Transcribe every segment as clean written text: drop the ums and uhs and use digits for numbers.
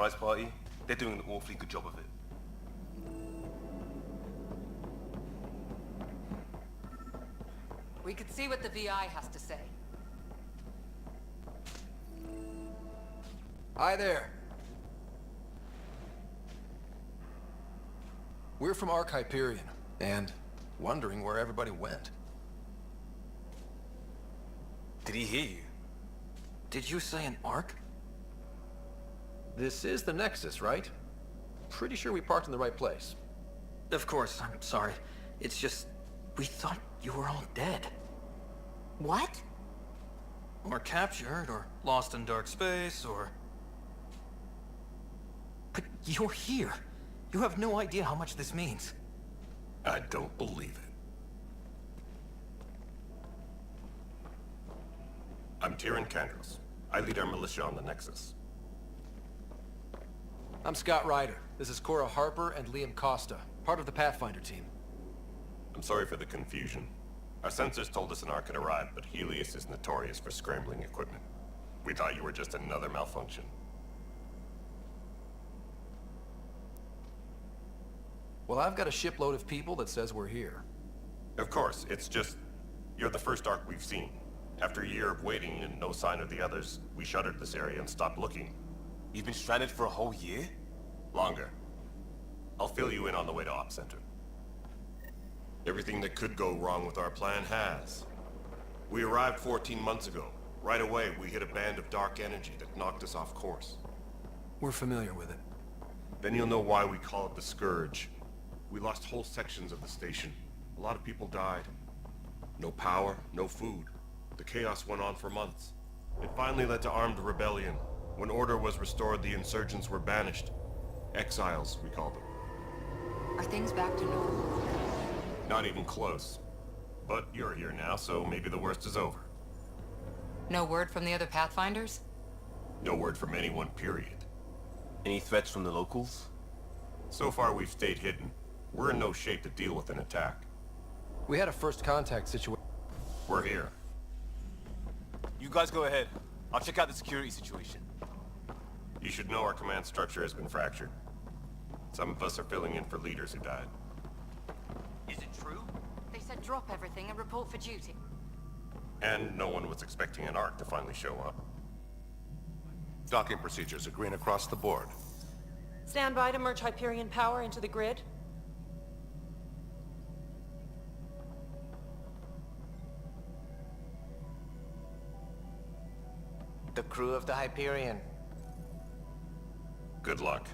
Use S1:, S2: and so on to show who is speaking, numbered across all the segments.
S1: surprise party, they're doing an awfully good job of it.
S2: We could see what the VI has to say.
S3: Hi there. We're from Ark Hyperion, and wondering where everybody went.
S1: Did he hear you?
S3: Did you say an Ark? This is the Nexus, right? Pretty sure we parked in the right place.
S4: Of course, I'm sorry. It's just, we thought you were all dead.
S2: What?
S4: Or captured, or lost in dark space, or... But you're here. You have no idea how much this means.
S5: I don't believe it. I'm Tyrion Kandros. I lead our militia on the Nexus.
S3: I'm Scott Ryder. This is Cora Harper and Liam Costa, part of the Pathfinder team.
S5: I'm sorry for the confusion. Our sensors told us an Ark had arrived, but Helios is notorious for scrambling equipment. We thought you were just another malfunction.
S3: Well, I've got a shipload of people that says we're here.
S5: Of course, it's just... you're the first Ark we've seen. After a year of waiting and no sign of the others, we shuttered this area and stopped looking.
S1: You've been stranded for a whole year?
S5: Longer. I'll fill you in on the way to Op Center. Everything that could go wrong with our plan has. We arrived 14 months ago. Right away, we hit a band of dark energy that knocked us off course.
S3: We're familiar with it.
S5: Then you'll know why we call it the Scourge. We lost whole sections of the station. A lot of people died. No power, no food. The chaos went on for months. It finally led to armed rebellion. When order was restored, the insurgents were banished. Exiles, we call them.
S2: Are things back to normal?
S5: Not even close. But you're here now, so maybe the worst is over.
S2: No word from the other Pathfinders?
S5: No word from anyone, period.
S1: Any threats from the locals?
S5: So far, we've stayed hidden. We're in no shape to deal with an attack.
S3: We had a first contact situation.
S5: We're here.
S1: You guys go ahead. I'll check out the security situation.
S5: You should know our command structure has been fractured. Some of us are filling in for leaders who died.
S1: Is it true?
S2: They said drop everything and report for duty.
S5: And no one was expecting an Ark to finally show up.
S6: Docking procedures are green across the board.
S7: Stand by to merge Hyperion power into the grid.
S8: The crew of the Hyperion.
S5: Good luck.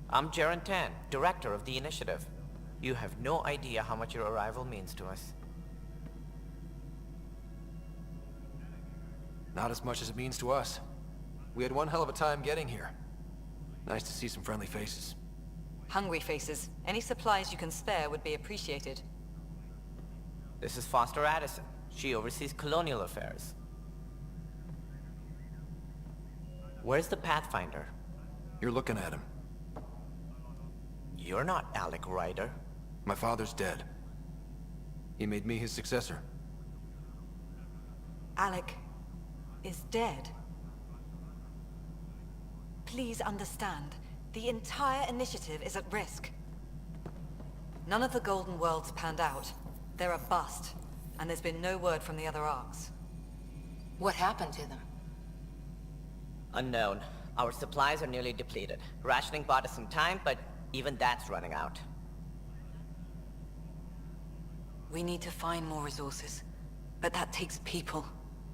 S8: I'm Jaren Tan, director of the initiative. You have no idea how much your arrival means to us.
S3: Not as much as it means to us. We had one hell of a time getting here. Nice to see some friendly faces.
S2: Hungry faces. Any supplies you can spare would be appreciated.
S8: This is Foster Addison. She oversees colonial affairs. Where's the Pathfinder?
S3: You're looking at him.
S8: You're not Alec Ryder.
S3: My father's dead. He made me his successor.
S9: Alec is dead. Please understand, the entire initiative is at risk. None of the Golden Worlds panned out. They're a bust, and there's been no word from the other arcs.
S2: What happened to them?
S8: Unknown. Our supplies are nearly depleted. Rationing bought us some time, but even that's running out.
S9: We need to find more resources, but that takes people,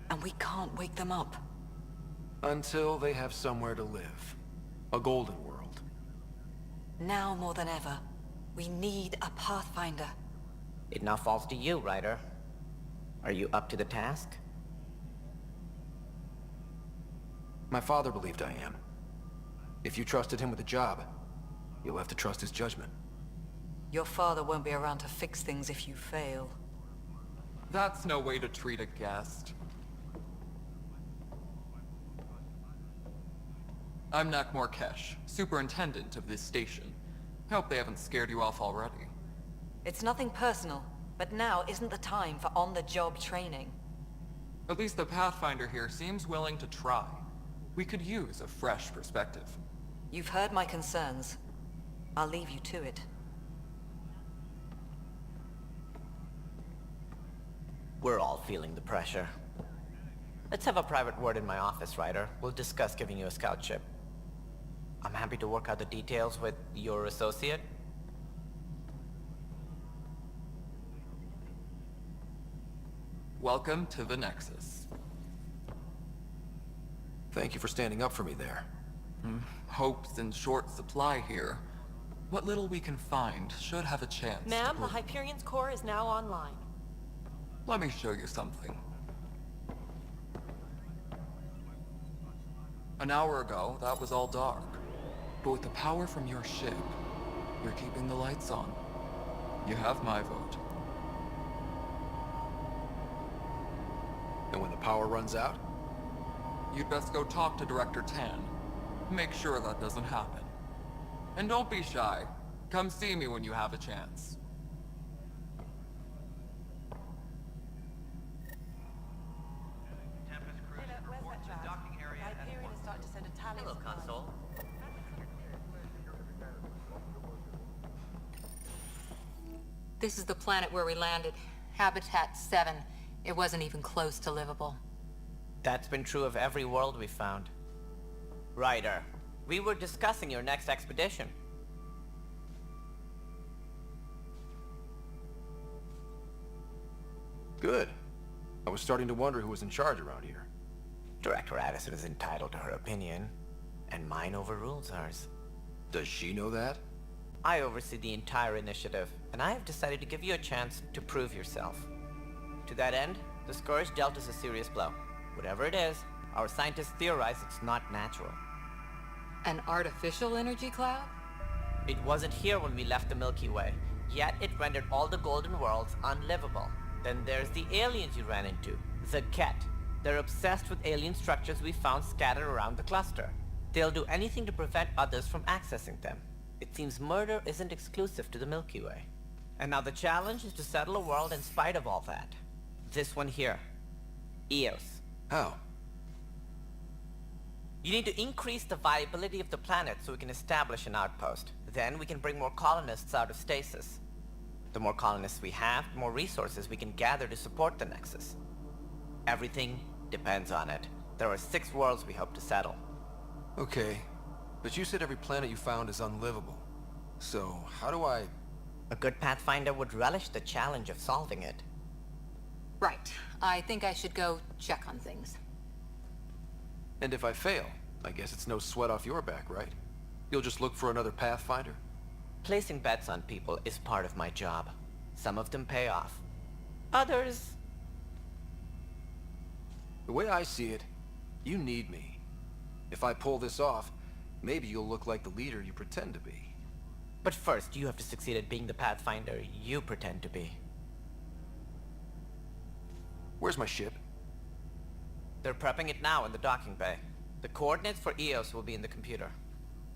S9: and we can't wake them up.
S3: Until they have somewhere to live. A golden world.
S9: Now more than ever, we need a Pathfinder.
S8: It now falls to you, Ryder. Are you up to the task?
S3: My father believed I am. If you trusted him with a job, you'll have to trust his judgment.
S9: Your father won't be around to fix things if you fail.
S10: That's no way to treat a guest. I'm Nakmor Kesh, superintendent of this station. Hope they haven't scared you off already.
S9: It's nothing personal, but now isn't the time for on-the-job training.
S10: At least the Pathfinder here seems willing to try. We could use a fresh perspective.
S2: You've heard my concerns. I'll leave you to it.
S8: We're all feeling the pressure. Let's have a private word in my office, Ryder. We'll discuss giving you a scout ship. I'm happy to work out the details with your associate.
S10: Welcome to the Nexus.
S3: Thank you for standing up for me there.
S10: Hope's in short supply here. What little we can find should have a chance to
S7: Ma'am, the
S10: prove-
S7: Hyperion's core is now online.
S10: Let me show you something. An hour ago, that was all dark. But with the power from your ship, you're keeping the lights on. You have my vote.
S3: And when the power runs out?
S10: You'd best go talk to Director Tan. Make sure that doesn't happen. And don't be shy. Come see me when you have a chance.
S8: Hello, Console.
S11: This is the planet where we landed. Habitat 7. It wasn't even close to livable.
S8: That's been true of every world we've found. Ryder, we were discussing your next expedition.
S3: Good. I was starting to wonder who was in charge around here.
S8: Director Addison is entitled to her opinion, and mine overrules ours.
S3: Does she know that?
S8: I oversee the entire initiative, and I have decided to give you a chance to prove yourself. To that end, the Scourge dealt us a serious blow. Whatever it is, our scientists theorize it's not natural.
S11: An artificial energy cloud?
S8: It wasn't here when we left the Milky Way, yet it rendered all the golden worlds unlivable. Then there's the aliens you ran into, the Ket. They're obsessed with alien structures we found scattered around the cluster. They'll do anything to prevent others from accessing them. It seems murder isn't exclusive to the Milky Way. And now the challenge is to settle a world in spite of all that. This one here. Eos.
S3: How?
S8: You need to increase the viability of the planet so we can establish an outpost. Then we can bring more colonists out of stasis. The more colonists we have, the more resources we can gather to support the Nexus. Everything depends on it. There are 6 worlds we hope to settle.
S3: Okay, but you said every planet you found is unlivable. So, how do I...
S8: A good Pathfinder would relish the challenge of solving it.
S11: Right. I think I should go check on things.
S3: And if I fail, I guess it's no sweat off your back, right? You'll just look for another Pathfinder?
S8: Placing bets on people is part of my job. Some of them pay off. Others...
S3: The way I see it, you need me. If I pull this off, maybe you'll look like the leader you pretend to be.
S8: But first, you have to succeed at being the Pathfinder you pretend to be.
S3: Where's my ship?
S8: They're prepping it now in the docking bay. The coordinates for Eos will be in the computer.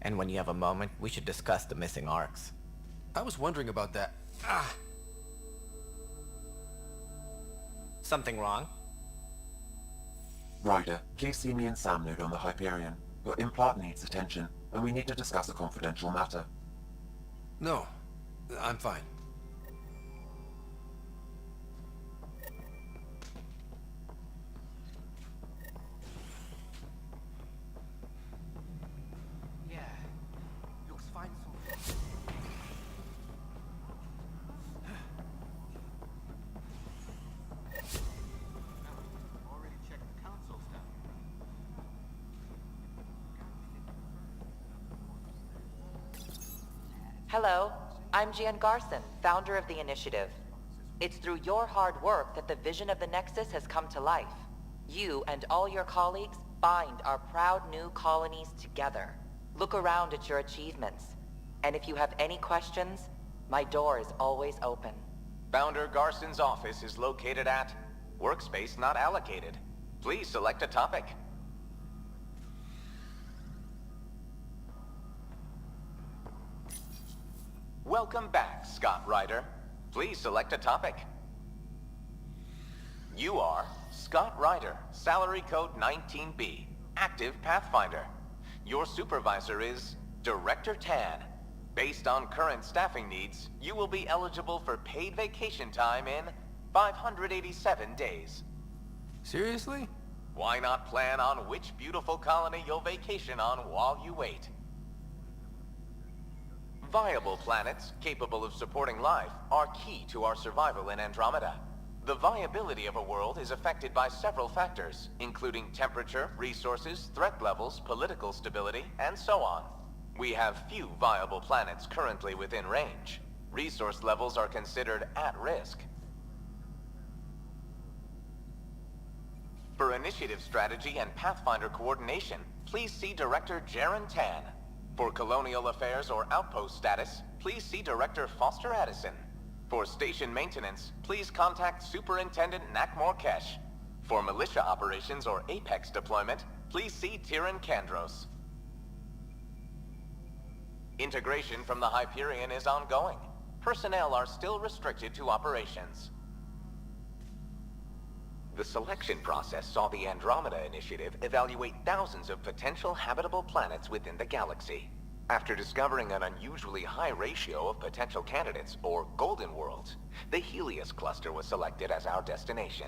S8: And when you have a moment, we should discuss the missing arcs.
S3: I was wondering about that. Ah!
S8: Something wrong?
S12: Ryder, please see me and Sam Node on the Hyperion. Your implant needs attention, and we need to discuss a confidential matter.
S3: No, I'm fine.
S8: Yeah, looks fine so far.
S6: Already checked the console stuff.
S2: Hello, I'm Jan Garson, founder of the initiative. It's through your hard work that the vision of the Nexus has come to life. You and all your colleagues bind our proud new colonies together. Look around at your achievements. And if you have any questions, my door is always open.
S13: Founder Garson's office is located at Workspace Not Allocated. Please select a topic. Welcome back, Scott Ryder. Please select a topic. You are Scott Ryder, salary code 19B, active Pathfinder. Your supervisor is Director Tan. Based on current staffing needs, you will be eligible for paid vacation time in 587 days.
S3: Seriously?
S13: Why not plan on which beautiful colony you'll vacation on while you wait? Viable planets capable of supporting life are key to our survival in Andromeda. The viability of a world is affected by several factors, including temperature, resources, threat levels, political stability, and so on. We have few viable planets currently within range. Resource levels are considered at risk. For initiative strategy and Pathfinder coordination, please see Director Jaren Tan. For colonial affairs or outpost status, please see Director Foster Addison. For station maintenance, please contact Superintendent Nakmor Kesh. For militia operations or Apex deployment, please see Tyran Kandros. Integration from the Hyperion is ongoing. Personnel are still restricted to operations. The selection process saw the Andromeda Initiative evaluate thousands of potential habitable planets within the galaxy. After discovering an unusually high ratio of potential candidates, or golden worlds, the Helios cluster was selected as our destination.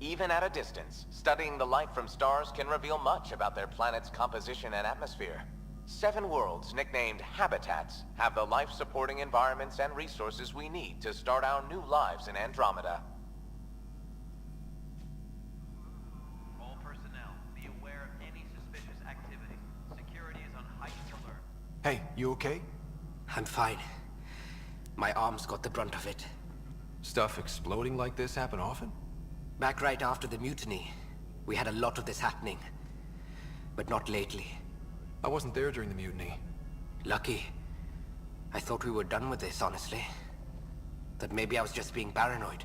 S13: Even at a distance, studying the light from stars can reveal much about their planet's composition and atmosphere. 7 worlds, nicknamed habitats, have the life-supporting environments and resources we need to start our new lives in Andromeda.
S14: All personnel, be aware of any suspicious activity. Security is on heightened alert.
S3: Hey, you okay?
S15: I'm fine. My arms got the brunt of it.
S3: Stuff exploding like this happen often?
S15: Back right after the mutiny, we had a lot of this happening. But not lately.
S3: I wasn't there during the mutiny.
S15: Lucky. I thought we were done with this, honestly. That maybe I was just being paranoid.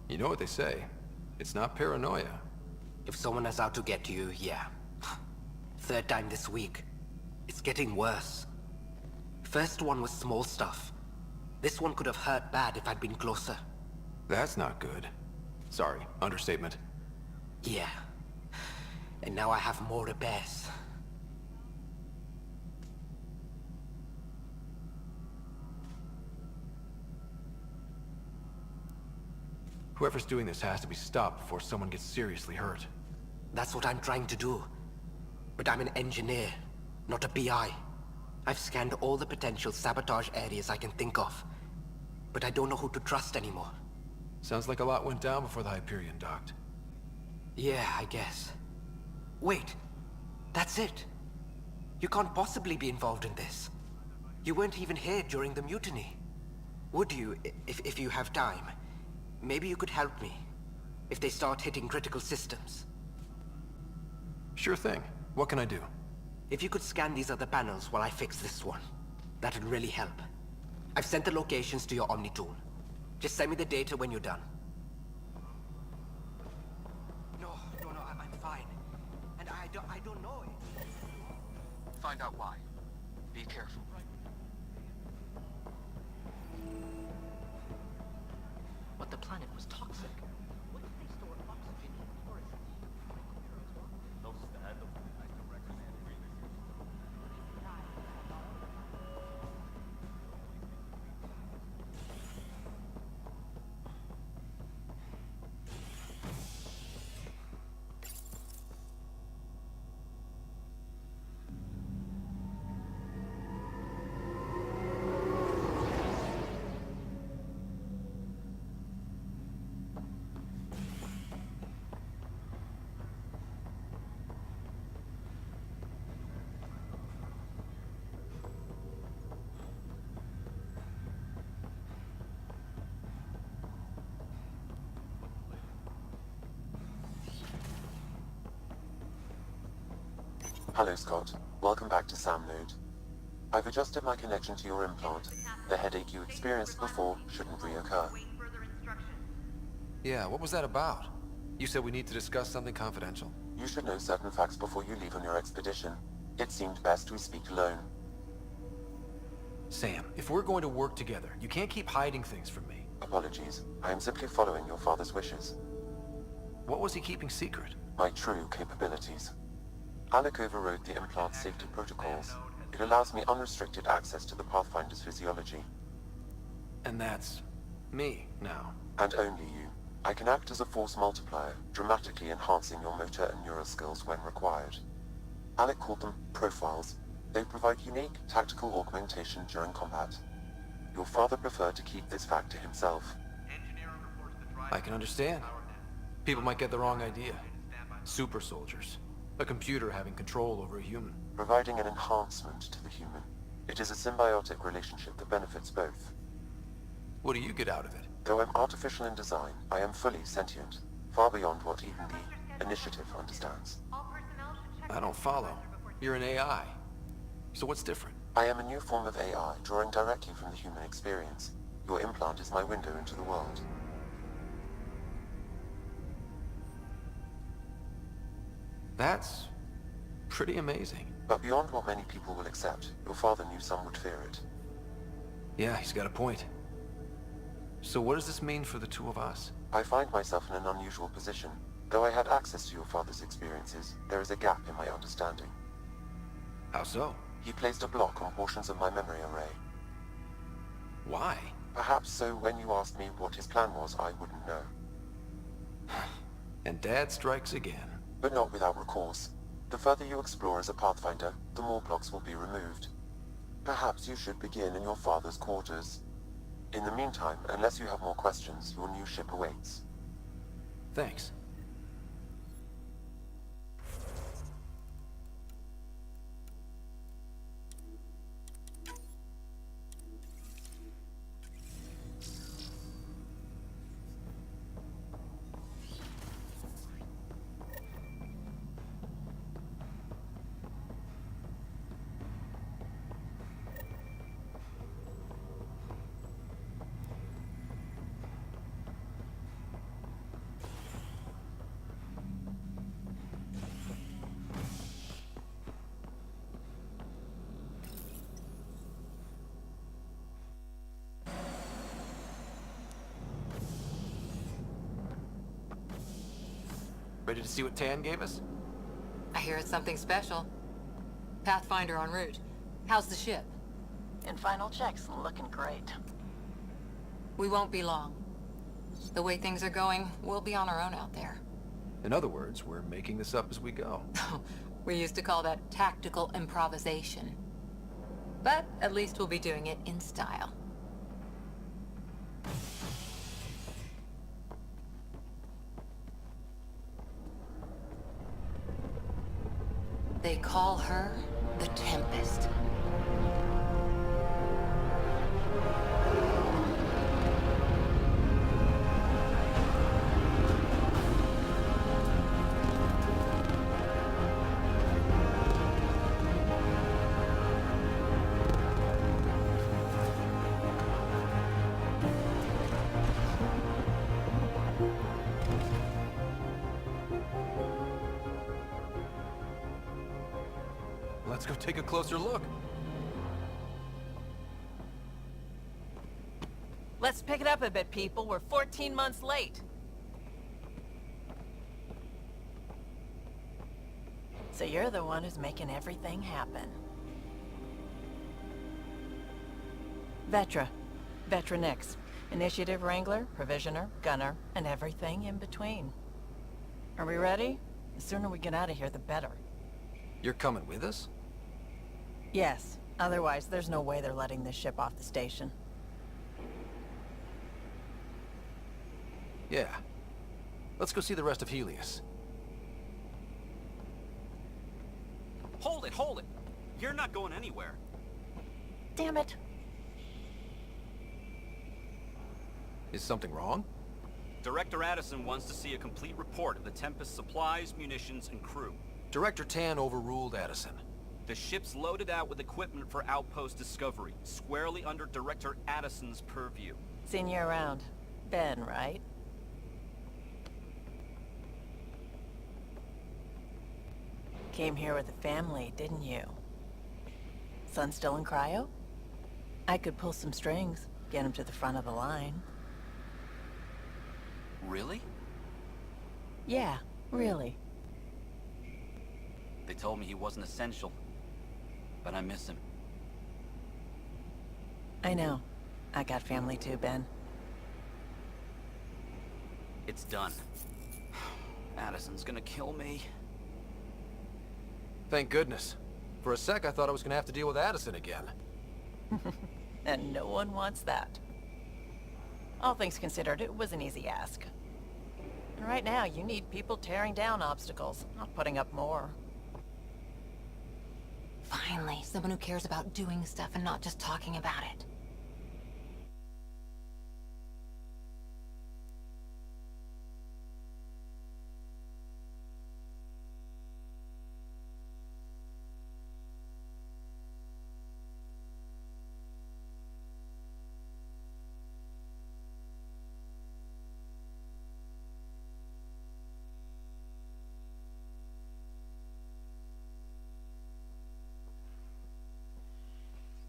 S3: You know what they say. It's not paranoia.
S15: If someone is out to get you, yeah. 3rd time this week. It's getting worse. First one was small stuff. This one could have hurt bad if I'd been closer.
S3: That's not good. Sorry, understatement.
S15: Yeah. And now I have more repairs.
S3: Whoever's doing this has to be stopped before someone gets seriously hurt.
S15: That's what I'm trying to do. But I'm an engineer, not a PI. I've scanned all the potential sabotage areas I can think of. But I don't know who to trust anymore.
S3: Sounds like a lot went down before the Hyperion docked.
S15: Yeah, I guess. Wait, that's it. You can't possibly be involved in this. You weren't even here during the mutiny. Would you, if you have time? Maybe you could help me, if they start hitting critical systems.
S3: Sure thing. What can I do?
S15: If you could scan these other panels while I fix this one, that'd really help. I've sent the locations to your Omni tool. Just send me the data when you're done. No, I'm fine. And I don't know it.
S10: Find out why. Be careful.
S4: But the planet was toxic. What if they store oxygen in forests?
S12: Hello, Scott. Welcome back to Sam Node. I've adjusted my connection to your implant. The headache you experienced before shouldn't reoccur.
S3: Yeah, what was that about? You said we need to discuss something confidential.
S12: You should know certain facts before you leave on your expedition. It seemed best we speak alone.
S3: Sam, if we're going to work together, you can't keep hiding things from me.
S12: Apologies. I am simply following your father's wishes.
S3: What was he keeping secret?
S12: My true capabilities. Alec overrode the implant's safety protocols. It allows me unrestricted access to the Pathfinder's physiology.
S3: And that's me now.
S12: And only you. I can act as a force multiplier, dramatically enhancing your motor and neural skills when required. Alec called them profiles. They provide unique tactical augmentation during combat. Your father preferred to keep this fact to himself.
S3: I can understand. People might get the wrong idea. Super soldiers. A computer having control over a human.
S12: Providing an enhancement to the human. It is a symbiotic relationship that benefits both.
S3: What do you get out of it?
S12: Though I'm artificial in design, I am fully sentient, far beyond what even the Initiative understands.
S3: I don't follow. You're an AI. So what's different?
S12: I am a new form of AI, drawing directly from the human experience. Your implant is my window into the world.
S3: That's pretty amazing.
S12: But beyond what many people will accept, your father knew some would fear it.
S3: Yeah, he's got a point. So what does this mean for the two of us?
S12: I find myself in an unusual position. Though I had access to your father's experiences, there is a gap in my understanding.
S3: How so?
S12: He placed a block on portions of my memory array.
S3: Why?
S12: Perhaps so when you asked me what his plan was, I wouldn't know.
S3: And Dad strikes again.
S12: But not without recourse. The further you explore as a Pathfinder, the more blocks will be removed. Perhaps you should begin in your father's quarters. In the meantime, unless you have more questions, your new ship awaits.
S3: Thanks. Ready to see what Tan gave us?
S11: I hear it's something special. Pathfinder en route. How's the ship?
S7: In final checks, looking great.
S11: We won't be long. The way things are going, we'll be on our own out there.
S3: In other words, we're making this up as we go.
S11: We used to call that tactical improvisation. But at least we'll be doing it in style. They call her the Tempest.
S3: Let's go take a closer look.
S7: Let's pick it up a bit, people. We're 14 months late. So you're the one who's making everything happen. Vetra. Vetronix. Initiative Wrangler, Provisioner, Gunner, and everything in between. Are we ready? The sooner we get out of here, the better.
S3: You're coming with us?
S7: Yes. Otherwise, there's no way they're letting this ship off the station.
S3: Yeah. Let's go see the rest of Helios.
S16: Hold it, hold it! You're not going anywhere.
S7: Damn it.
S3: Is something wrong?
S16: Director Addison wants to see a complete report of the Tempest's supplies, munitions, and crew.
S3: Director Tan overruled Addison.
S16: The ship's loaded out with equipment for outpost discovery, squarely under Director Addison's purview.
S7: Seen you around. Ben, right? Came here with a family, didn't you? Son still in cryo? I could pull some strings, get him to the front of the line.
S16: Really?
S7: Yeah, really.
S16: They told me he wasn't essential, but I miss him.
S7: I know. I got family too, Ben.
S16: It's done. Addison's gonna kill me.
S3: Thank goodness. For a sec, I thought I was gonna have to deal with Addison again.
S7: And no one wants that. All things considered, it was an easy ask. And right now, you need people tearing down obstacles, not putting up more.
S11: Finally, someone who cares about doing stuff and not just talking about it.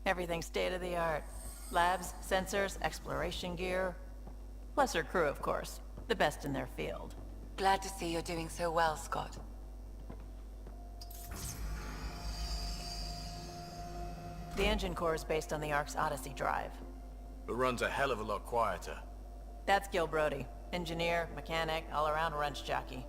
S7: Everything's state-of-the-art. Labs, sensors, exploration gear. Plus her crew, of course. The best in their field.
S11: Glad to see you're doing so well, Scott.
S7: The engine core is based on the Ark's Odyssey drive.
S3: It runs a hell of a lot quieter.
S7: That's Gil Brody. Engineer, mechanic, all-around wrench jockey.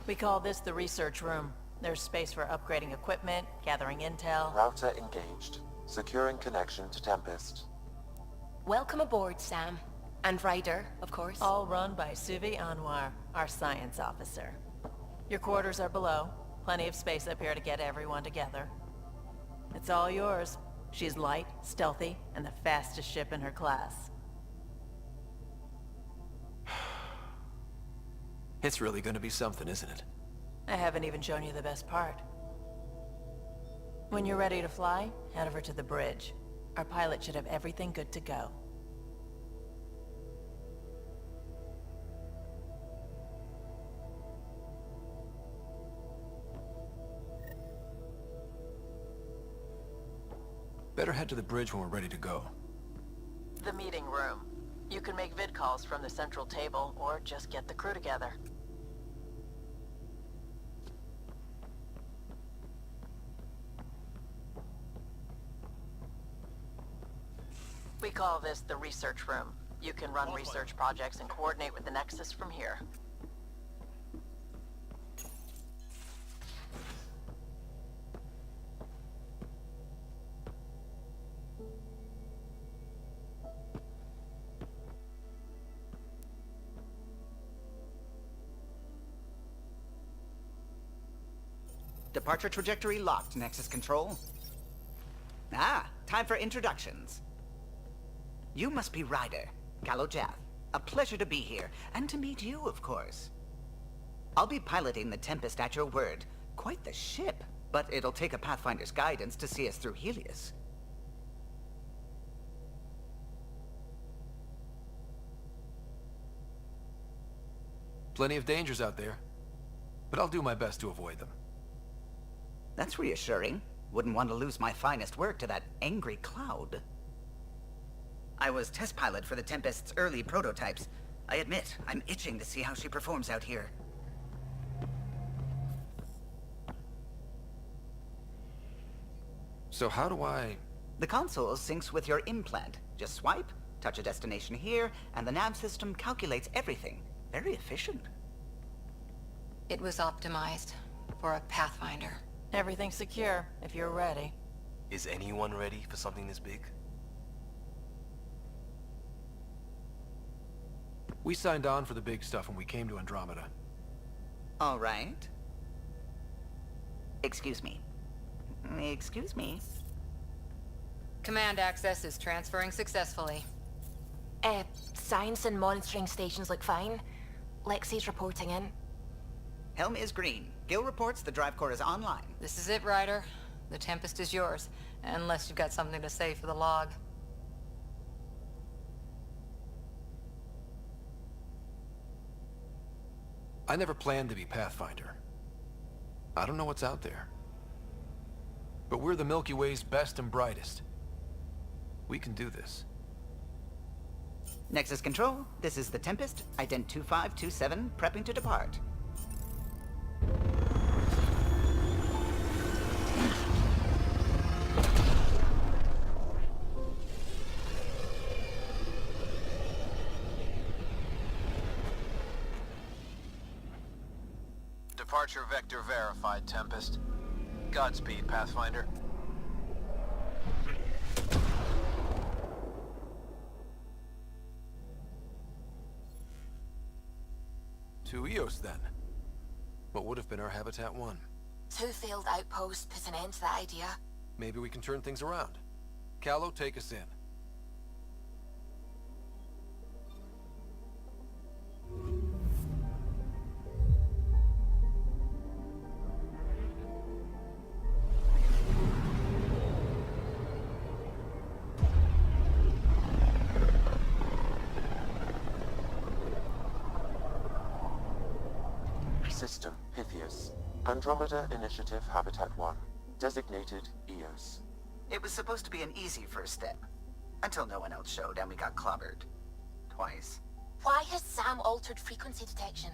S7: We call this the research room. There's space for upgrading equipment, gathering intel.
S12: Router engaged. Securing connection to Tempest.
S11: Welcome aboard, Sam. And Ryder, of course.
S7: All run by Suvi Anwar, our science officer. Your quarters are below. Plenty of space up here to get everyone together. It's all yours. She's light, stealthy, and the fastest ship in her class.
S3: It's really gonna be something, isn't it?
S7: I haven't even shown you the best part. When you're ready to fly, head over to the bridge. Our pilot should have everything good to go.
S3: Better head to the bridge when we're ready to go.
S7: The meeting room. You can make vid calls from the central table, or just get the crew together. We call this the research room. You can run research projects and coordinate with the Nexus from here.
S17: Departure trajectory locked, Nexus Control. Ah, time for introductions. You must be Ryder, Kalojath. A pleasure to be here, and to meet you, of course. I'll be piloting the Tempest at your word. Quite the ship, but it'll take a Pathfinder's guidance to see us through Helios.
S3: Plenty of dangers out there, but I'll do my best to avoid them.
S17: That's reassuring. Wouldn't want to lose my finest work to that angry cloud. I was test pilot for the Tempest's early prototypes. I admit, I'm itching to see how she performs out here.
S3: So how do I...
S17: The console syncs with your implant. Just swipe, touch a destination here, and the nav system calculates everything. Very efficient.
S11: It was optimized for a Pathfinder.
S7: Everything's secure, if you're ready.
S18: Is anyone ready for something this big?
S3: We signed on for the big stuff when we came to Andromeda.
S17: All right. Excuse me. Excuse me.
S11: Command access is transferring successfully.
S19: Science and monitoring stations look fine. Lexi's reporting in.
S17: Helm is green. Gil reports the drive core is online.
S11: This is it, Ryder. The Tempest is yours, unless you've got something to say for the log.
S3: I never planned to be Pathfinder. I don't know what's out there. But we're the Milky Way's best and brightest. We can do this.
S17: Nexus Control, this is the Tempest, ident 2527, prepping to depart.
S3: Departure vector verified, Tempest. Godspeed, Pathfinder. To Eos, then. What would have been our Habitat 1?
S19: 2 failed outposts put an end to that idea.
S3: Maybe we can turn things around. Callow, take us in.
S12: System, Pythias. Andromeda Initiative Habitat 1. Designated Eos.
S17: It was supposed to be an easy first step. Until no one else showed and we got clobbered. Twice.
S19: Why has Sam altered frequency detection?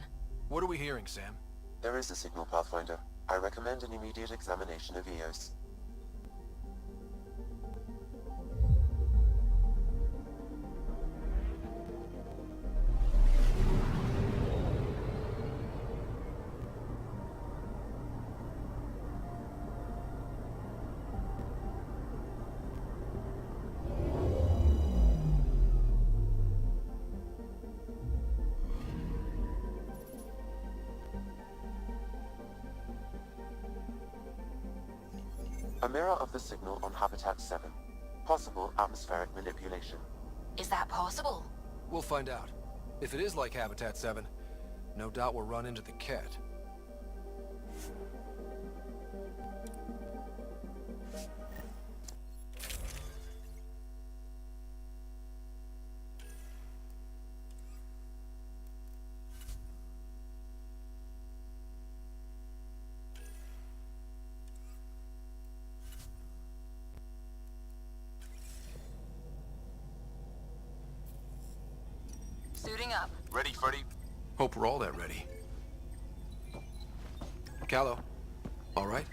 S3: What are we hearing, Sam?
S12: There is a signal, Pathfinder. I recommend an immediate examination of Eos. A mirror of the signal on Habitat 7. Possible atmospheric manipulation.
S19: Is that possible?
S3: We'll find out. If it is like Habitat 7, no doubt we'll run into the cat.
S19: Suiting up.
S3: Ready, Freddy? Hope we're all that ready. Callow, all right?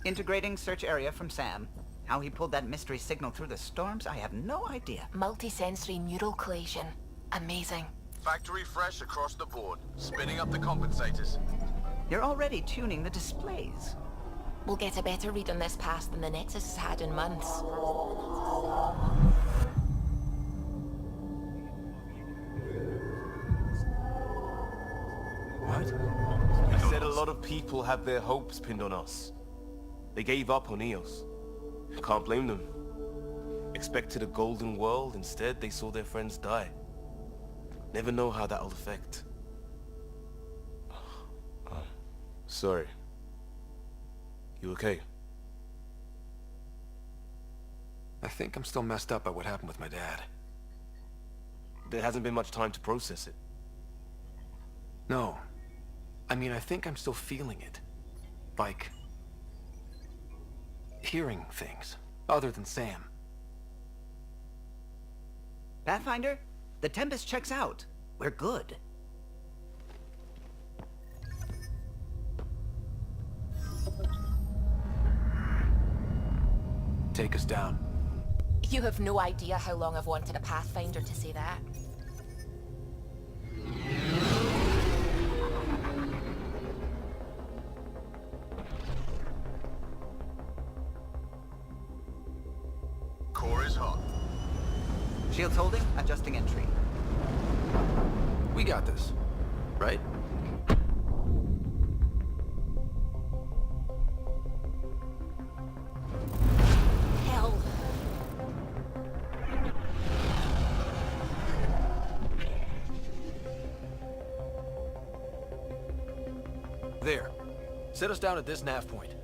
S17: Integrating search area from Sam. How he pulled that mystery signal through the storms, I have no idea.
S19: Multisensory neural collation. Amazing.
S3: Factory fresh across the board. Spinning up the compensators.
S17: You're already tuning the displays.
S19: We'll get a better read on this pass than the Nexus has had in months.
S5: What? I said a lot of people had their hopes pinned on us. They gave up on Eos. Can't blame them. Expected a golden world, instead they saw their friends die. Never know how that'll affect. Sorry. You okay?
S3: I think I'm still messed up by what happened with my dad.
S5: There hasn't been much time to process it.
S3: No. I mean, I think I'm still feeling it. Like... hearing things, other than Sam.
S17: Pathfinder, the Tempest checks out. We're good.
S3: Take us down.
S19: You have no idea how long I've wanted a Pathfinder to say that.
S3: Core is hot.
S17: Shields holding, adjusting entry.
S3: We got this, right?
S19: Hell.
S3: There. Set us down at this nav point.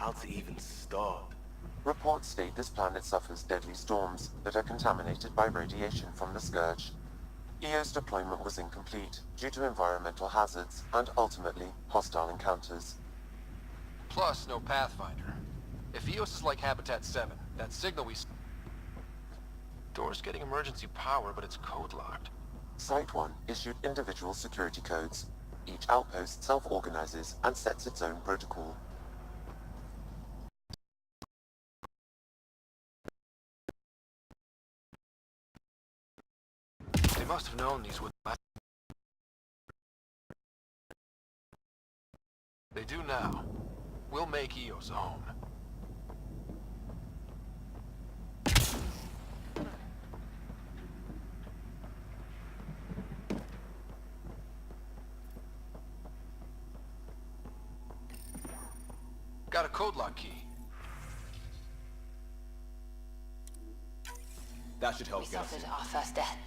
S18: How to even start?
S12: Reports state this planet suffers deadly storms that are contaminated by radiation from the Scourge. EO's deployment was incomplete due to environmental hazards and, ultimately, hostile encounters.
S3: Plus, no Pathfinder. If EOS is like Habitat 7, that signal we... Door's getting emergency power, but it's code-locked.
S12: Site 1 issued individual security codes. Each outpost self-organizes and sets its own protocol.
S3: They must have known these would... They do now. We'll make EOS a home. Got a code lock key.
S1: That should help
S19: We
S1: get us
S19: suffered
S1: in.
S19: our first death.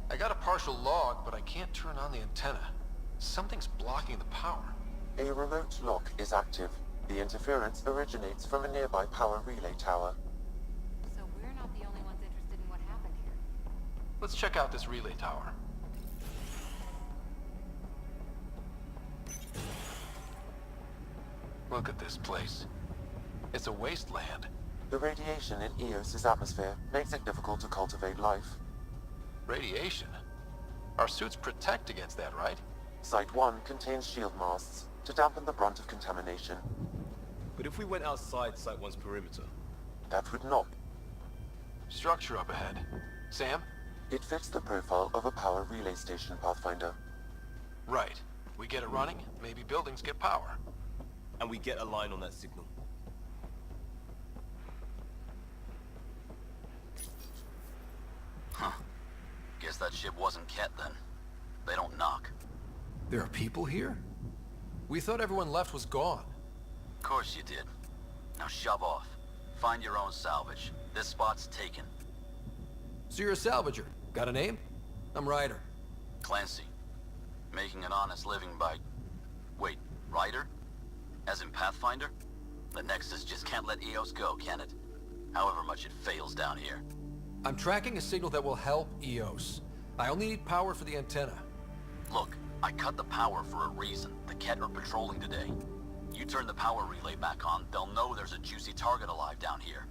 S3: I got a partial log, but I can't turn on the antenna. Something's blocking the power.
S12: A remote lock is active. The interference originates from a nearby power relay tower.
S11: So we're not the only ones interested in what happened here.
S3: Let's check out this relay tower. Look at this place. It's a wasteland.
S12: The radiation in EOS's atmosphere makes it difficult to cultivate life.
S3: Radiation? Our suits protect against that, right?
S12: Site 1 contains shield masts to dampen the brunt of contamination.
S18: But if we went outside Site 1's perimeter?
S12: That would not.
S3: Structure up ahead. Sam?
S12: It fits the profile of a power relay station, Pathfinder.
S3: Right. We get it running, maybe buildings get power.
S18: And we get a line on that signal.
S20: Huh. Guess that ship wasn't Ket then. They don't knock.
S3: There are people here? We thought everyone left was gone.
S20: Of course you did. Now shove off. Find your own salvage. This spot's taken.
S3: So you're a salvager. Got a name? I'm Ryder.
S20: Clancy. Making an honest living by... Wait, Ryder? As in Pathfinder? The Nexus just can't let EOS go, can it? However much it fails down here.
S3: I'm tracking a signal that will help EOS. I only need power for the antenna.
S20: Look, I cut the power for a reason. The Ket are patrolling today. You turn the power relay back on, they'll know there's a juicy target alive down here.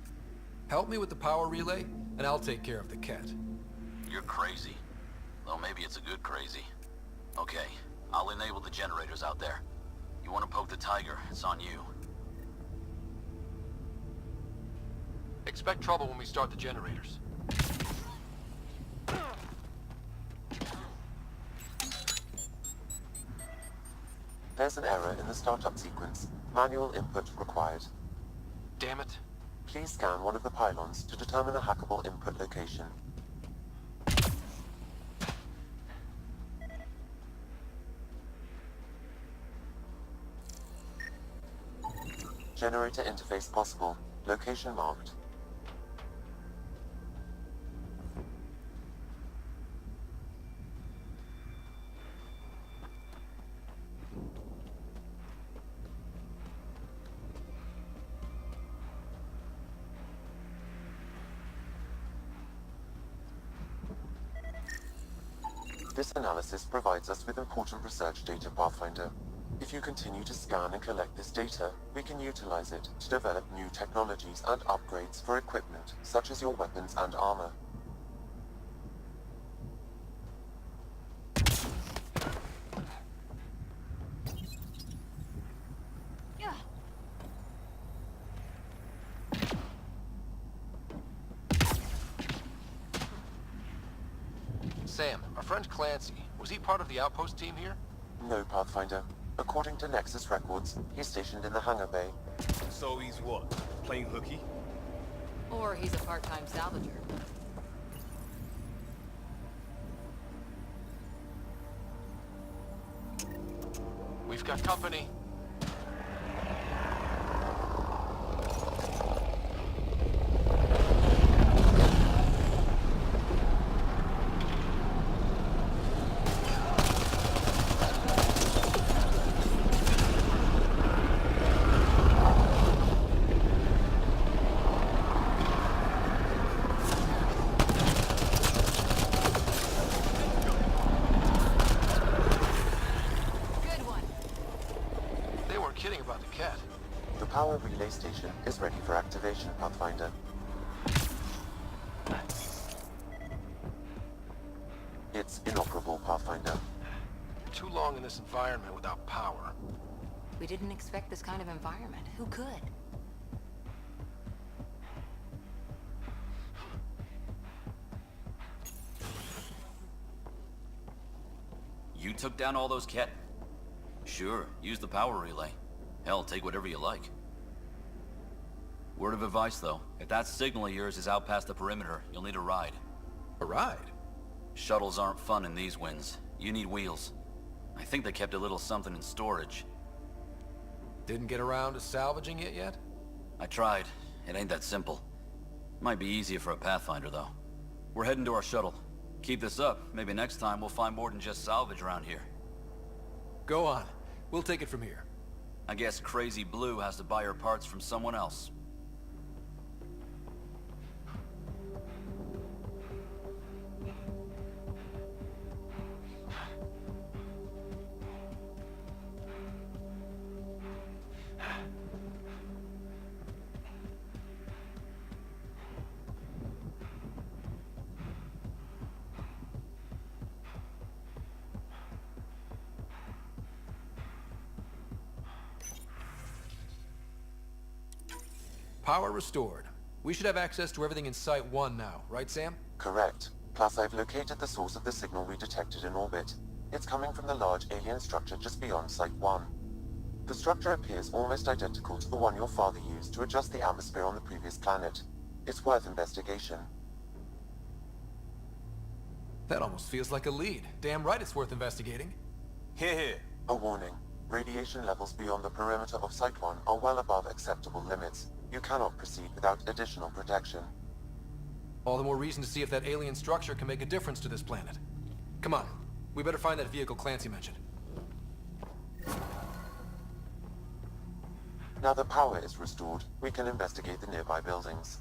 S3: Help me with the power relay, and I'll take care of the Ket.
S20: You're crazy. Though maybe it's a good crazy. Okay, I'll enable the generators out there. You want to poke the tiger, it's on you.
S3: Expect trouble when we start the generators.
S12: There's an error in the startup sequence. Manual input required.
S3: Damn it.
S12: Please scan one of the pylons to determine a hackable input location. Generator interface possible. Location marked. This analysis provides us with important research data, Pathfinder. If you continue to scan and collect this data, we can utilize it to develop new technologies and upgrades for equipment, such as your weapons and armor.
S3: Sam, our friend Clancy, was he part of the outpost team here?
S12: No, Pathfinder. According to Nexus records, he's stationed in the hangar bay.
S18: So he's what? Playing hooky?
S11: Or he's a part-time salvager.
S3: We've got company.
S12: Power relay station is ready for activation, Pathfinder. It's inoperable, Pathfinder.
S3: Too long in this environment without power.
S11: We didn't expect this kind of environment. Who could?
S20: You took down all those cat... Sure, use the power relay. Hell, take whatever you like. Word of advice, though. If that signal of yours is out past the perimeter, you'll need a ride.
S3: A ride?
S20: Shuttles aren't fun in these winds. You need wheels. I think they kept a little something in storage.
S3: Didn't get around to salvaging it yet?
S20: I tried. It ain't that simple. Might be easier for a Pathfinder, though. We're heading to our shuttle. Keep this up. Maybe next time we'll find more than just salvage around here.
S3: Go on. We'll take it from here.
S20: I guess Crazy Blue has to buy her parts from someone else.
S3: Power restored. We should have access to everything in Site 1 now, right, Sam?
S12: Correct. Plus, I've located the source of the signal we detected in orbit. It's coming from the large alien structure just beyond Site 1. The structure appears almost identical to the one your father used to adjust the atmosphere on the previous planet. It's worth investigation.
S3: That almost feels like a lead. Damn right it's worth investigating.
S18: Hear, hear.
S12: A warning. Radiation levels beyond the perimeter of Site 1 are well above acceptable limits. You cannot proceed without additional protection.
S3: All the more reason to see if that alien structure can make a difference to this planet. Come on, we better find that vehicle Clancy mentioned.
S12: Now that power is restored, we can investigate the nearby buildings.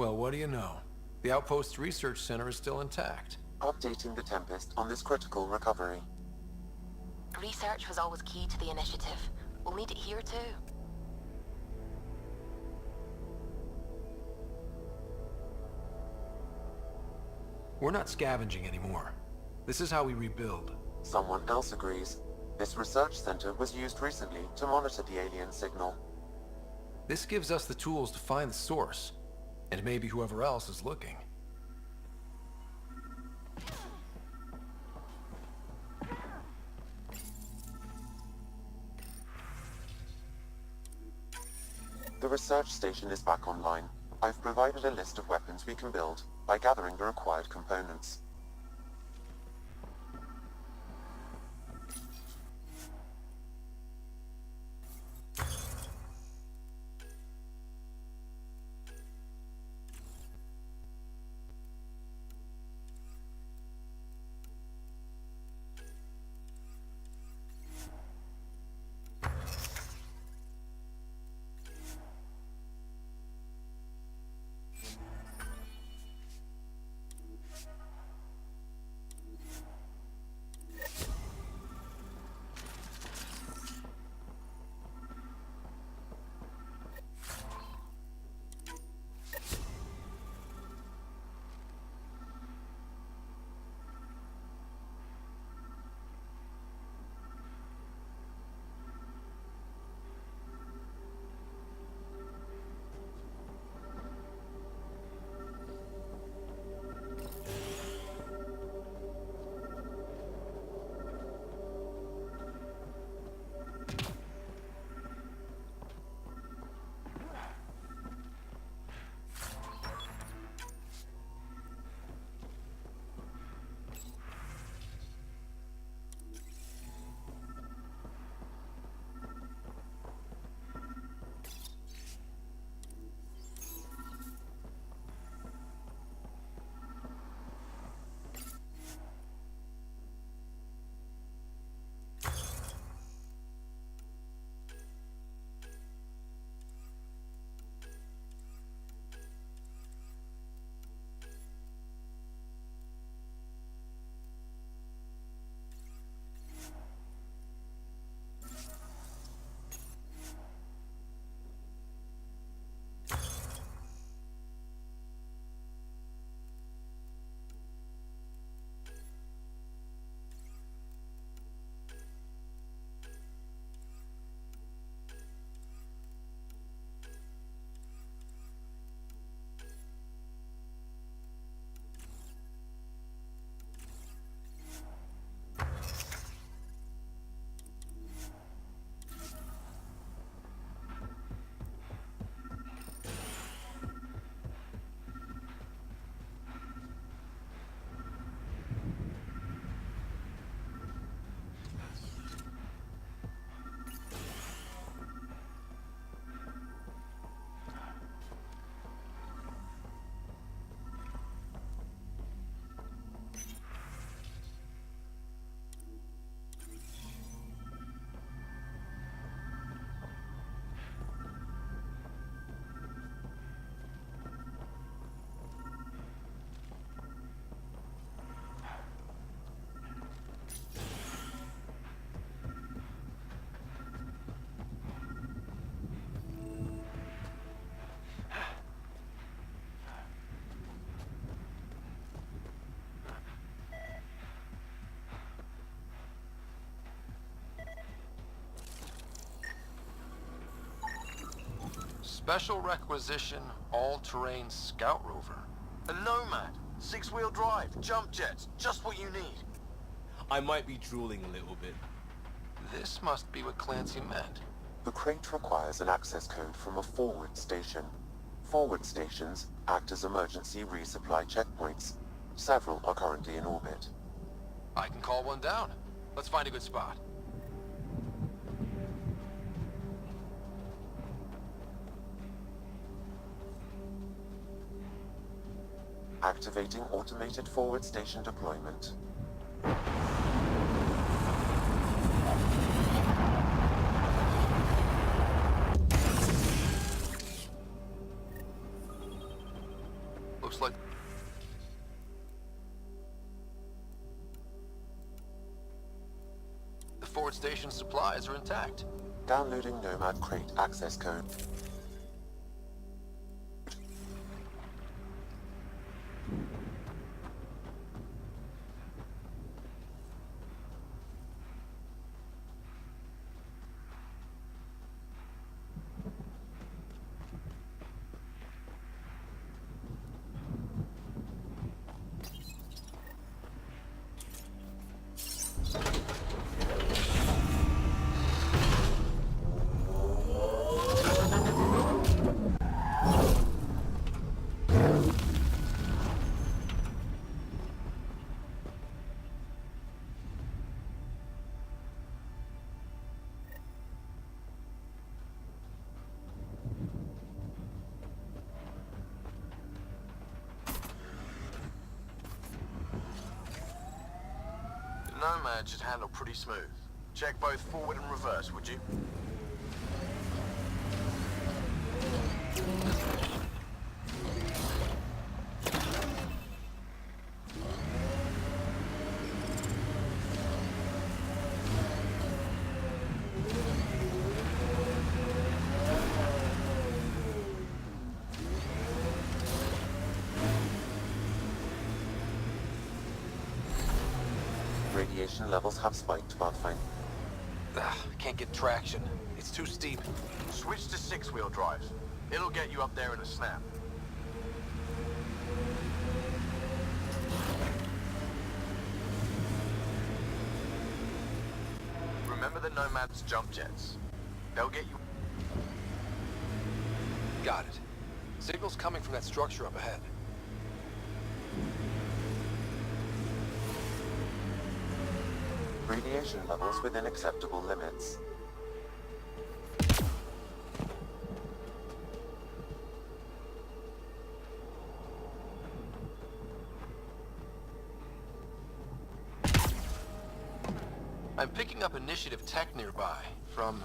S3: Well, what do you know? The Outpost's research center is still intact.
S12: Updating the Tempest on this critical recovery.
S19: Research was always key to the initiative. We'll need it here too.
S3: We're not scavenging anymore. This is how we rebuild.
S12: Someone else agrees. This research center was used recently to monitor the alien signal.
S3: This gives us the tools to find the source. And maybe whoever else is looking.
S12: The research station is back online. I've provided a list of weapons we can build by gathering the required components.
S3: Special requisition, all-terrain scout rover.
S13: A Nomad, 6-wheel drive, jump jets, just what you need.
S18: I might be drooling a little bit.
S3: This must be what Clancy meant.
S12: The crate requires an access code from a forward station. Forward stations act as emergency resupply checkpoints. Several are currently in orbit.
S3: I can call one down. Let's find a good spot.
S12: Activating automated forward station deployment.
S3: Looks like... the forward station supplies are intact.
S12: Downloading Nomad crate access code.
S13: Nomad should handle pretty smooth. Check both forward and reverse, would you?
S12: Radiation levels have spiked, Pathfinder.
S3: Can't get traction. It's too steep.
S13: Switch to 6-wheel drive. It'll get you up there in a snap. Remember the Nomad's jump jets. They'll get you...
S3: Got it. Signal's coming from that structure up ahead.
S12: Radiation levels within acceptable limits.
S3: I'm picking up initiative tech nearby, from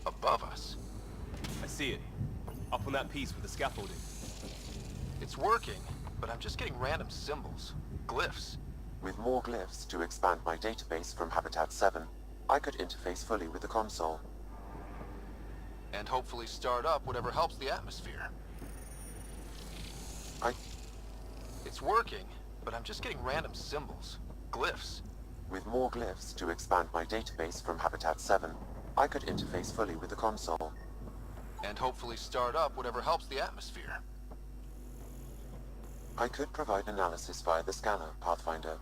S3: above us.
S18: I see it. Up on that piece with the scaffolding.
S3: It's working, but I'm just getting random symbols, glyphs.
S12: With more glyphs to expand my database from Habitat 7, I could interface fully with the console.
S3: And hopefully start up whatever helps the atmosphere. It's working, but I'm just getting random symbols, glyphs.
S12: With more glyphs to expand my database from Habitat 7, I could interface fully with the console.
S3: And hopefully start up whatever helps the atmosphere.
S12: I could provide analysis via the scanner, Pathfinder.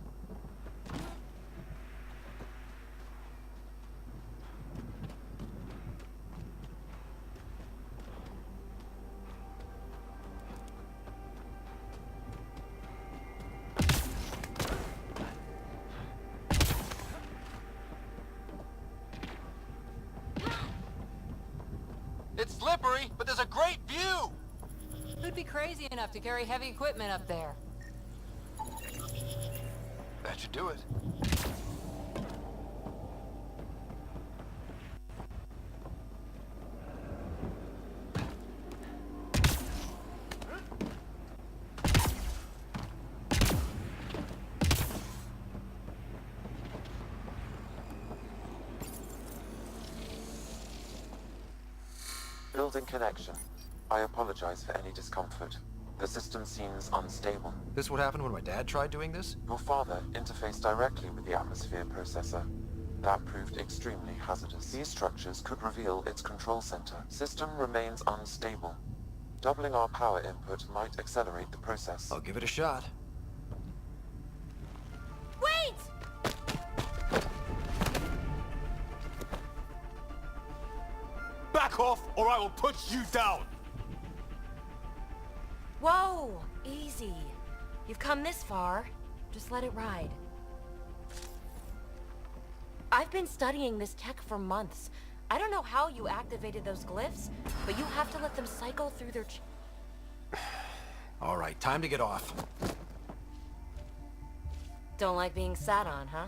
S3: It's slippery, but there's a great view!
S11: Who'd be crazy enough to carry heavy equipment up there?
S3: That should do it.
S12: Building connection. I apologize for any discomfort. The system seems unstable.
S3: This what happened when my dad tried doing this?
S12: Your father interfaced directly with the atmosphere processor. That proved extremely hazardous. These structures could reveal its control center. System remains unstable. Doubling our power input might accelerate the process.
S3: I'll give it a shot.
S19: Wait!
S1: Back off, or I will put you down!
S19: Whoa! Easy. You've come this far. Just let it ride. I've been studying this tech for months. I don't know how you activated those glyphs, but you have to let them cycle through their
S3: All right, time to get off.
S19: Don't like being sat on, huh?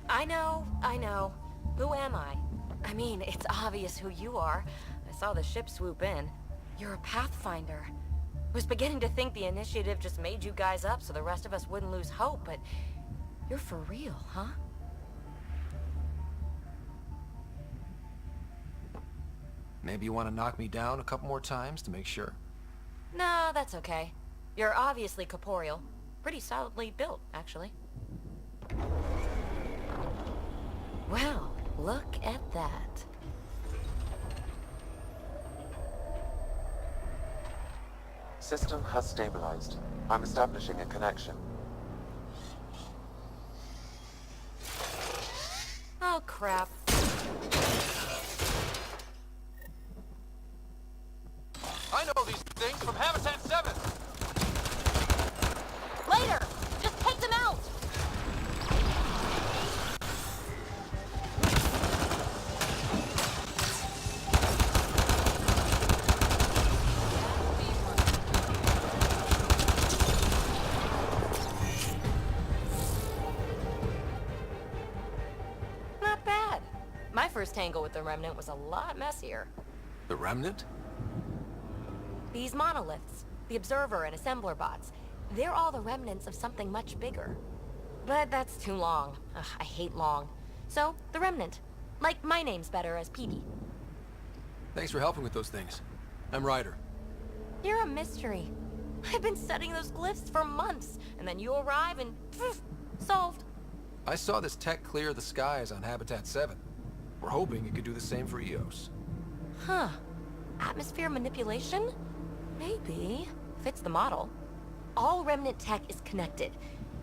S19: I know. Who am I? I mean, it's obvious who you are. I saw the ship swoop in. You're a Pathfinder. Was beginning to think the initiative just made you guys up so the rest of us wouldn't lose hope, but you're for real, huh?
S3: Maybe you want to knock me down a couple more times to make sure?
S19: No, that's okay. You're obviously corporeal. Pretty solidly built, actually. Well, look at that.
S12: System has stabilized. I'm establishing a connection.
S19: Oh, crap.
S3: I know these things from Habitat 7!
S19: Later! Just take them out! Not bad. My first tangle with the Remnant was a lot messier.
S3: The Remnant?
S19: These monoliths, the Observer and Assembler bots, they're all the remnants of something much bigger. But that's too long. Ugh, I hate long. So, the Remnant. Like, my name's better as PB.
S3: Thanks for helping with those things. I'm Ryder.
S19: You're a mystery. I've been studying those glyphs for months, and then you arrive and poof, solved.
S3: I saw this tech clear the skies on Habitat 7. We're hoping it could do the same for EOS.
S19: Huh. Atmosphere manipulation? Maybe. Fits the model. All Remnant tech is connected.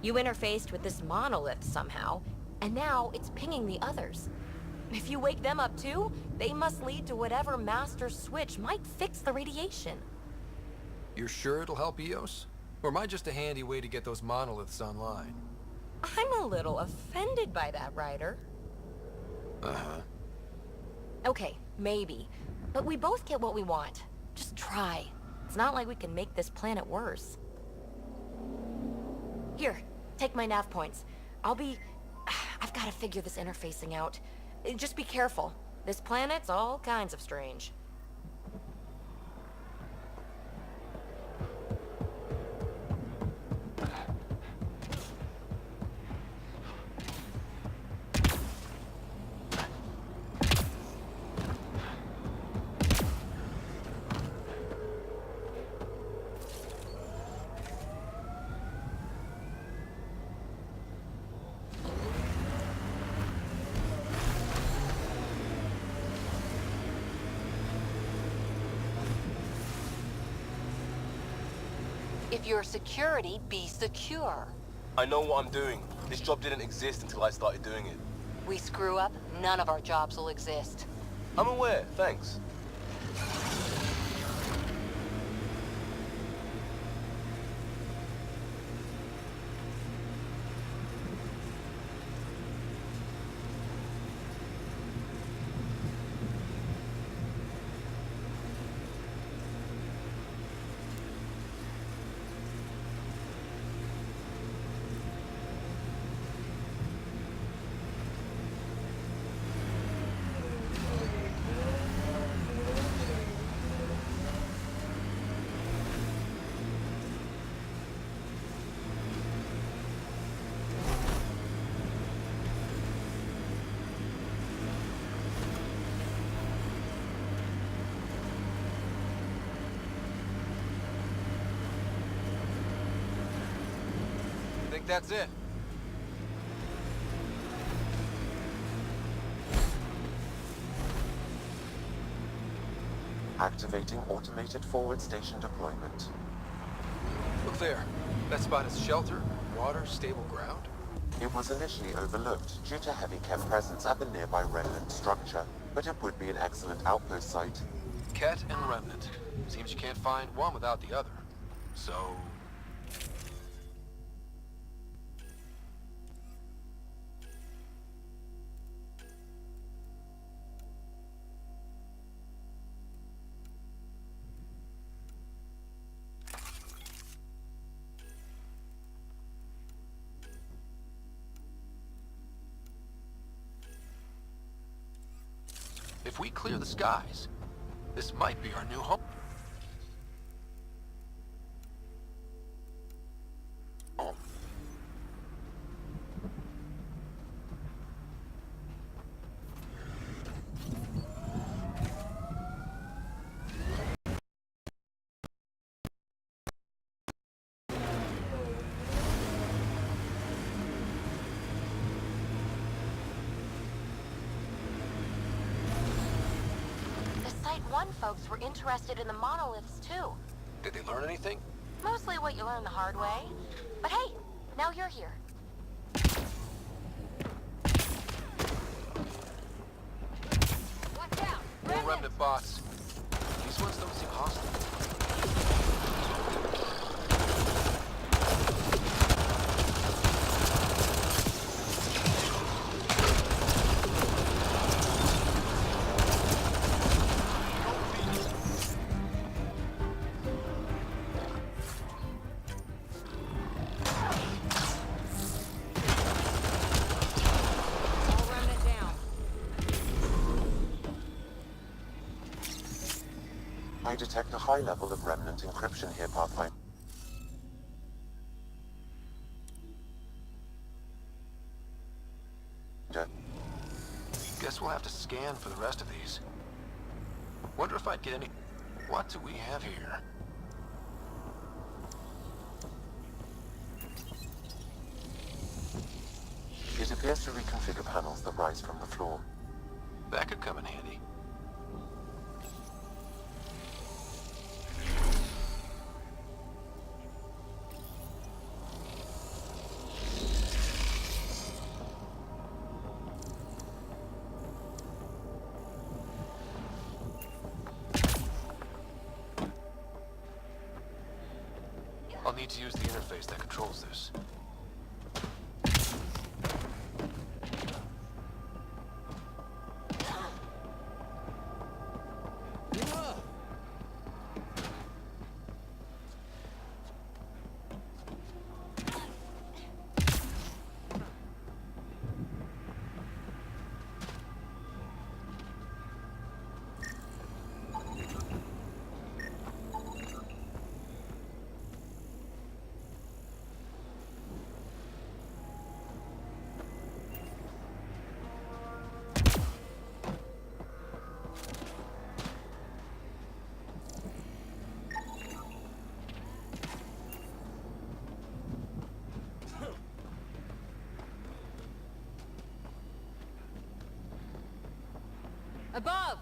S19: You interfaced with this monolith somehow, and now it's pinging the others. If you wake them up too, they must lead to whatever master switch might fix the radiation.
S3: You're sure it'll help EOS? Or am I just a handy way to get those monoliths online?
S19: I'm a little offended by that, Ryder.
S3: Uh-huh.
S19: Okay, maybe. But we both get what we want. Just try. It's not like we can make this planet worse. Here, take my nav points. I've got to figure this interfacing out. Just be careful. This planet's all kinds of strange.
S11: If you're security, be secure.
S18: I know what I'm doing. This job didn't exist until I started doing it.
S11: We screw up, none of our jobs will exist.
S18: I'm aware, thanks.
S3: Think that's it?
S12: Activating automated forward station deployment.
S3: Look there. That spot is shelter, water, stable ground.
S12: It was initially overlooked due to heavy Chem presence at the nearby remnant structure, but it would be an excellent outpost site.
S3: Ket and Remnant. Seems you can't find one without the other. So... if we clear the skies, this might be our new home.
S19: Folks were interested in the monoliths too.
S3: Did they learn anything?
S19: Mostly what you learn the hard way. But hey, now you're here. Watch out!
S3: More Remnant bots. These ones don't seem hostile.
S12: I detect a high level of remnant encryption here, Pathfinder.
S3: Guess we'll have to scan for the rest of these. Wonder if I'd get any... What do we have here?
S12: It appears to reconfigure panels that rise from the floor.
S3: That could come in handy. I'll need to use the interface that controls this.
S19: Above!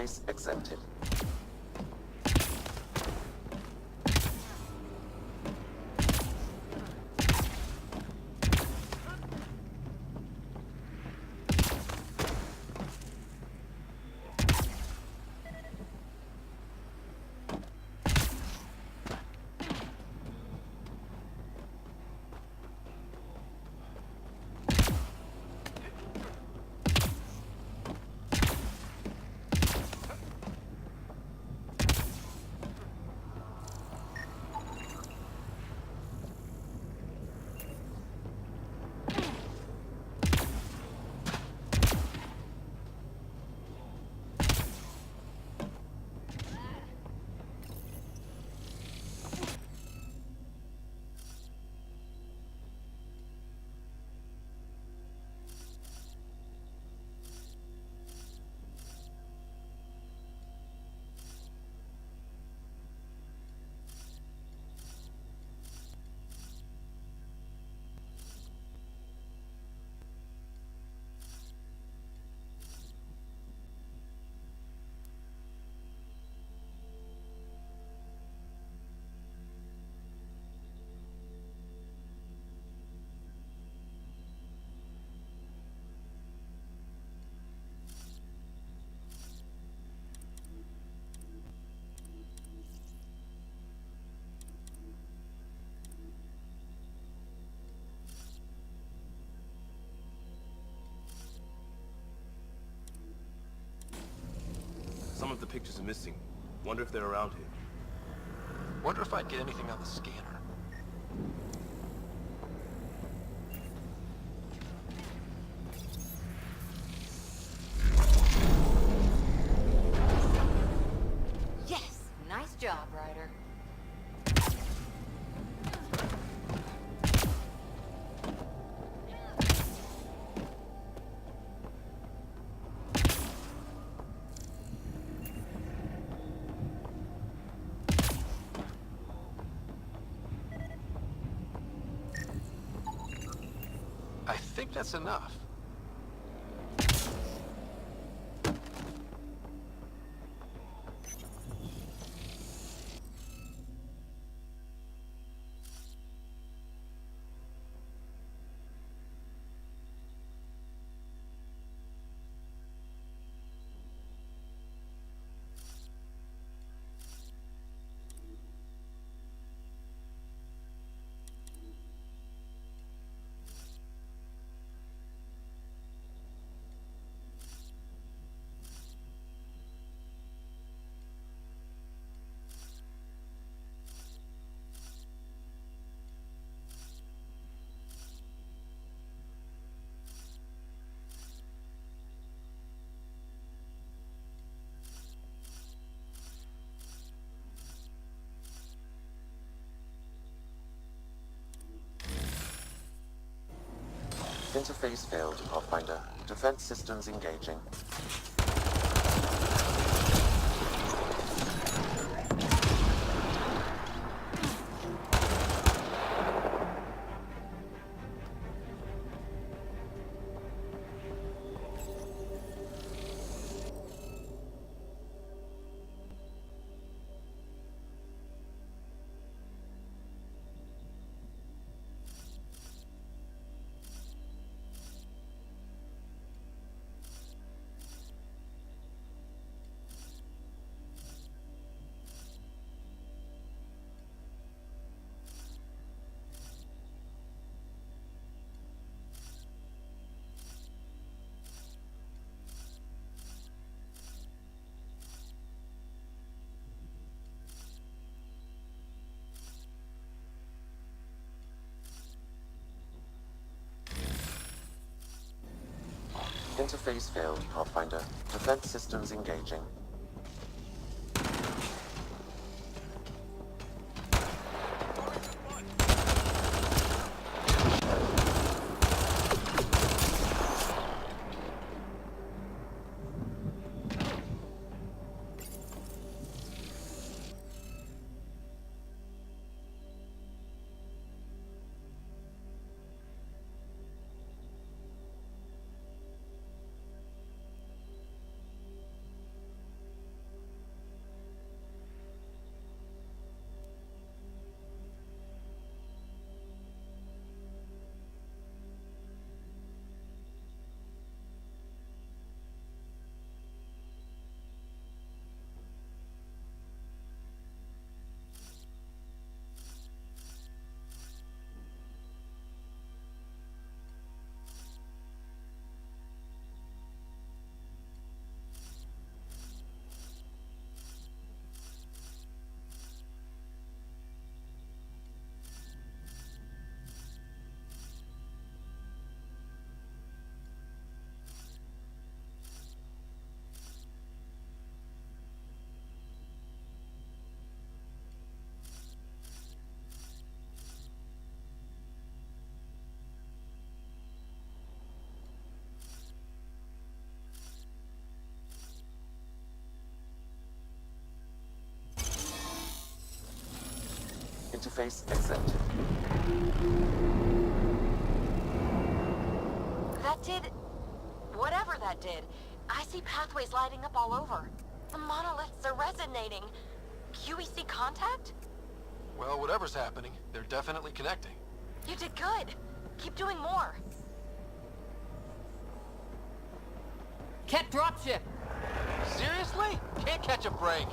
S12: Interface exempted.
S18: Some of the pictures are missing. Wonder if they're around here.
S3: Wonder if I'd get anything on the scanner.
S2: Yes! Nice job, Ryder.
S3: I think that's enough.
S12: Interface failed, Pathfinder. Defense systems engaging. Interface failed, Pathfinder. Defense systems engaging. Interface accepted.
S19: That did... whatever that did. I see pathways lighting up all over. The monoliths are resonating. QEC contact?
S3: Well, whatever's happening, they're definitely connecting.
S19: You did good. Keep doing more.
S11: Ket dropship!
S3: Seriously? Can't catch a break.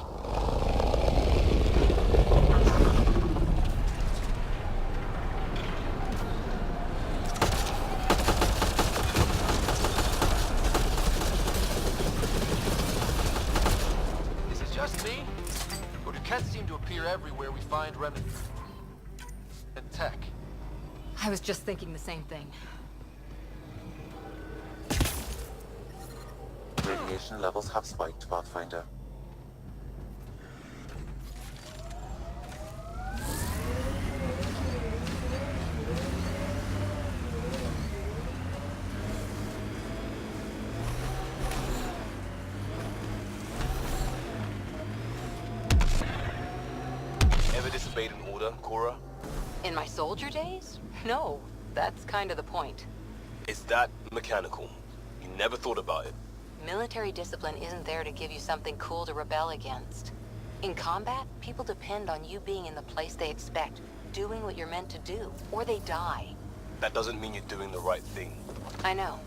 S3: Is it just me? Or do Kets seem to appear everywhere we find remnant and tech?
S11: I was just thinking the same thing.
S12: Radiation levels have spiked, Pathfinder.
S18: Ever disobeyed an order, Cora?
S11: In my soldier days? No, that's kind of the point.
S18: It's that mechanical. You never thought about it.
S11: Military discipline isn't there to give you something cool to rebel against. In combat, people depend on you being in the place they expect, doing what you're meant to do, or they die.
S18: That doesn't mean you're doing the right thing.
S11: I know.